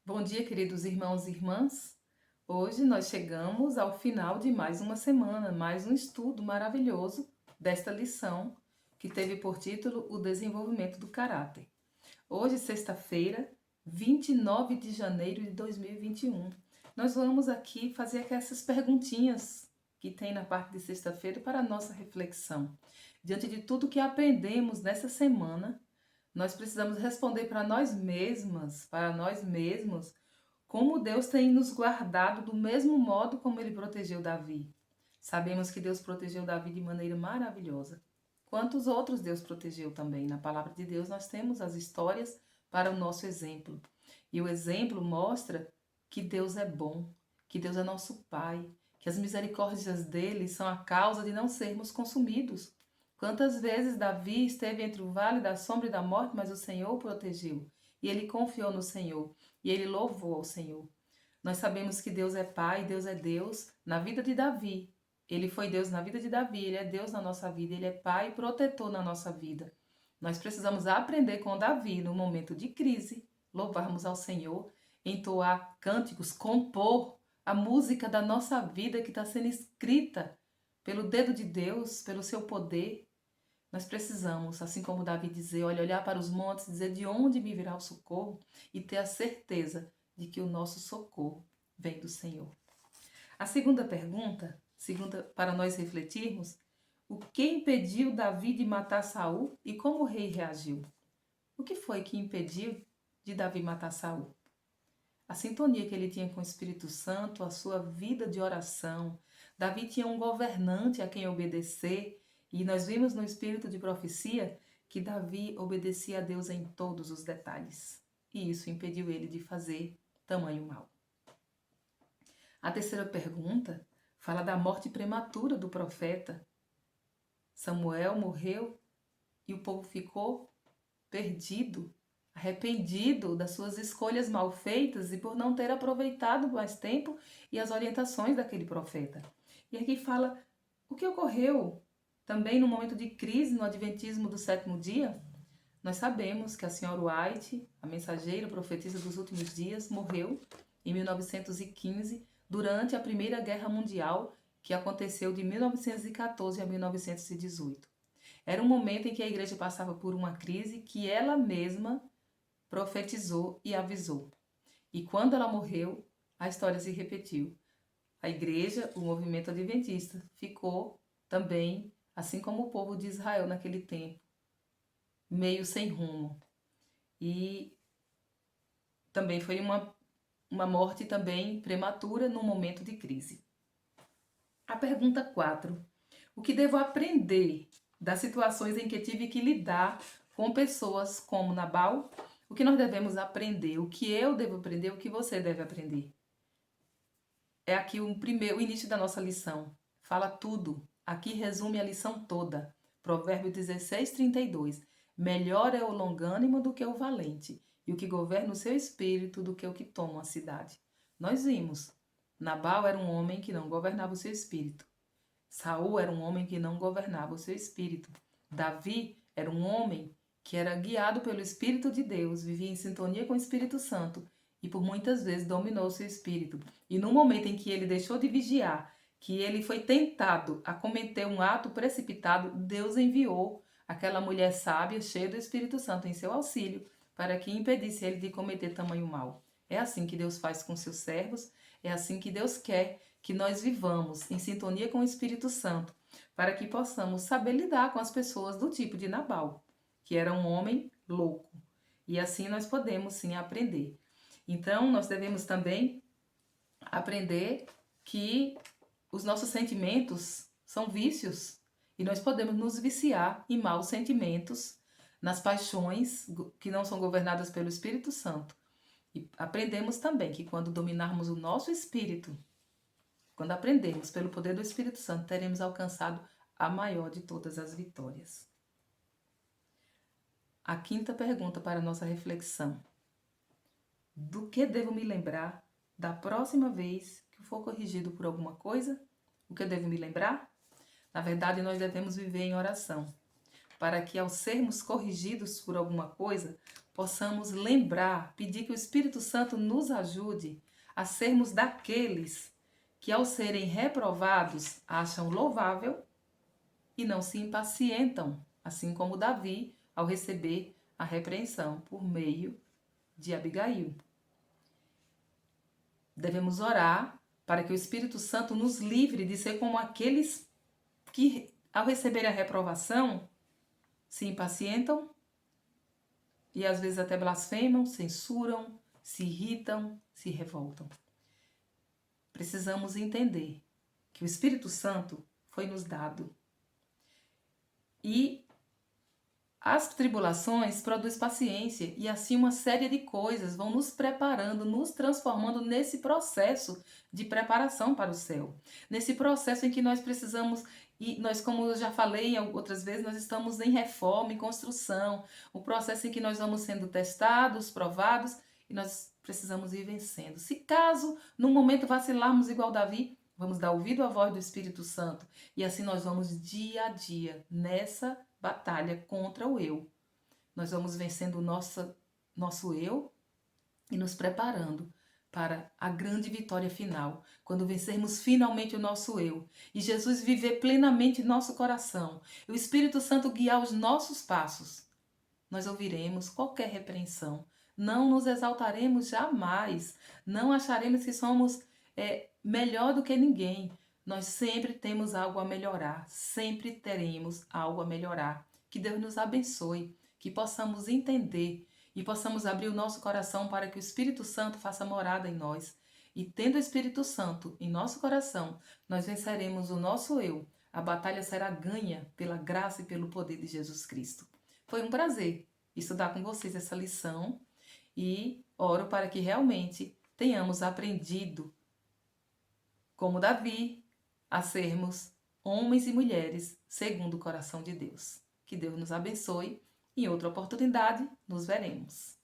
Bom dia, queridos irmãos e irmãs. Hoje nós chegamos ao final de mais uma semana, mais um estudo maravilhoso desta lição que teve por título O Desenvolvimento do Caráter. Hoje, sexta-feira, 29 de janeiro de 2021. Nós vamos aqui fazer essas perguntinhas que tem na parte de sexta-feira para a nossa reflexão. Diante de tudo que aprendemos nessa semana, nós precisamos responder para nós mesmas, para nós mesmos, como Deus tem nos guardado do mesmo modo como ele protegeu Davi. Sabemos que Deus protegeu Davi de maneira maravilhosa. Quantos outros Deus protegeu também? Na palavra de Deus nós temos as histórias para o nosso exemplo. E o exemplo mostra que Deus é bom, que Deus é nosso Pai, que as misericórdias dele são a causa de não sermos consumidos. Quantas vezes Davi esteve entre o vale da sombra e da morte, mas o Senhor o protegeu. E ele confiou no Senhor. E ele louvou ao Senhor. Nós sabemos que Deus é Pai, Deus é Deus na vida de Davi. Ele foi Deus na vida de Davi, ele é Deus na nossa vida, ele é Pai e protetor na nossa vida. Nós precisamos aprender com Davi, no momento de crise, louvarmos ao Senhor, entoar cânticos, compor a música da nossa vida que está sendo escrita pelo dedo de Deus, pelo seu poder. Nós precisamos, assim como Davi dizer, olhar para os montes, dizer de onde me virá o socorro e ter a certeza de que o nosso socorro vem do Senhor. A segunda pergunta, para nós refletirmos, o que impediu Davi de matar Saul e como o rei reagiu? O que foi que impediu de Davi matar Saul? A sintonia que ele tinha com o Espírito Santo, a sua vida de oração. Davi tinha um governante a quem obedecer, e nós vimos no espírito de profecia que Davi obedecia a Deus em todos os detalhes. E isso impediu ele de fazer tamanho mal. A terceira pergunta fala da morte prematura do profeta. Samuel morreu e o povo ficou perdido, arrependido das suas escolhas mal feitas e por não ter aproveitado mais tempo e as orientações daquele profeta. E aqui fala o que ocorreu também no momento de crise no Adventismo do sétimo dia. Nós sabemos que a senhora White, a mensageira profetisa dos últimos dias, morreu em 1915 durante a Primeira Guerra Mundial, que aconteceu de 1914 a 1918. Era um momento em que a igreja passava por uma crise que ela mesma profetizou e avisou. E quando ela morreu, a história se repetiu. A igreja, o movimento adventista, ficou também, assim como o povo de Israel naquele tempo, meio sem rumo. E também foi uma morte também prematura num momento de crise. A pergunta 4. O que devo aprender das situações em que tive que lidar com pessoas como Nabal? O que nós devemos aprender? O que eu devo aprender? O que você deve aprender? É aqui o início da nossa lição. Fala tudo. Aqui resume a lição toda. Provérbio 16:32. Melhor é o longânimo do que o valente, e o que governa o seu espírito do que o que toma a cidade. Nós vimos. Nabal era um homem que não governava o seu espírito. Saul era um homem que não governava o seu espírito. Davi era um homem que era guiado pelo Espírito de Deus, vivia em sintonia com o Espírito Santo e por muitas vezes dominou o seu espírito. E no momento em que ele deixou de vigiar, que ele foi tentado a cometer um ato precipitado, Deus enviou aquela mulher sábia, cheia do Espírito Santo, em seu auxílio, para que impedisse ele de cometer tamanho mal. É assim que Deus faz com seus servos, é assim que Deus quer que nós vivamos em sintonia com o Espírito Santo, para que possamos saber lidar com as pessoas do tipo de Nabal, que era um homem louco. E assim nós podemos sim aprender. Então, nós devemos também aprender que os nossos sentimentos são vícios e nós podemos nos viciar em maus sentimentos, nas paixões que não são governadas pelo Espírito Santo. E aprendemos também que quando dominarmos o nosso espírito, quando aprendemos pelo poder do Espírito Santo, teremos alcançado a maior de todas as vitórias. A quinta pergunta para a nossa reflexão. Do que devo me lembrar da próxima vez que for corrigido por alguma coisa? O que eu devo me lembrar? Na verdade, nós devemos viver em oração, para que ao sermos corrigidos por alguma coisa, possamos lembrar, pedir que o Espírito Santo nos ajude a sermos daqueles que, ao serem reprovados, acham louvável e não se impacientam, assim como Davi ao receber a repreensão por meio de Abigail. Devemos orar para que o Espírito Santo nos livre de ser como aqueles que, ao receber a reprovação, se impacientam e às vezes até blasfemam, censuram, se irritam, se revoltam. Precisamos entender que o Espírito Santo foi nos dado e as tribulações produzem paciência e assim uma série de coisas vão nos preparando, nos transformando nesse processo de preparação para o céu. Nesse processo em que nós precisamos, e nós, como eu já falei outras vezes, nós estamos em reforma, em construção. O processo em que nós vamos sendo testados, provados e nós precisamos ir vencendo. Se caso, num momento vacilarmos igual Davi, vamos dar ouvido à voz do Espírito Santo e assim nós vamos dia a dia nessa batalha contra o eu. Nós vamos vencendo o nosso eu e nos preparando para a grande vitória final, quando vencermos finalmente o nosso eu e Jesus viver plenamente em nosso coração, e o Espírito Santo guiar os nossos passos. Nós ouviremos qualquer repreensão, não nos exaltaremos jamais, não acharemos que somos melhor do que ninguém. Nós sempre temos algo a melhorar, sempre teremos algo a melhorar. Que Deus nos abençoe, que possamos entender e possamos abrir o nosso coração para que o Espírito Santo faça morada em nós. E tendo o Espírito Santo em nosso coração, nós venceremos o nosso eu. A batalha será ganha pela graça e pelo poder de Jesus Cristo. Foi um prazer estudar com vocês essa lição e oro para que realmente tenhamos aprendido, como Davi, a sermos homens e mulheres segundo o coração de Deus. Que Deus nos abençoe e em outra oportunidade nos veremos.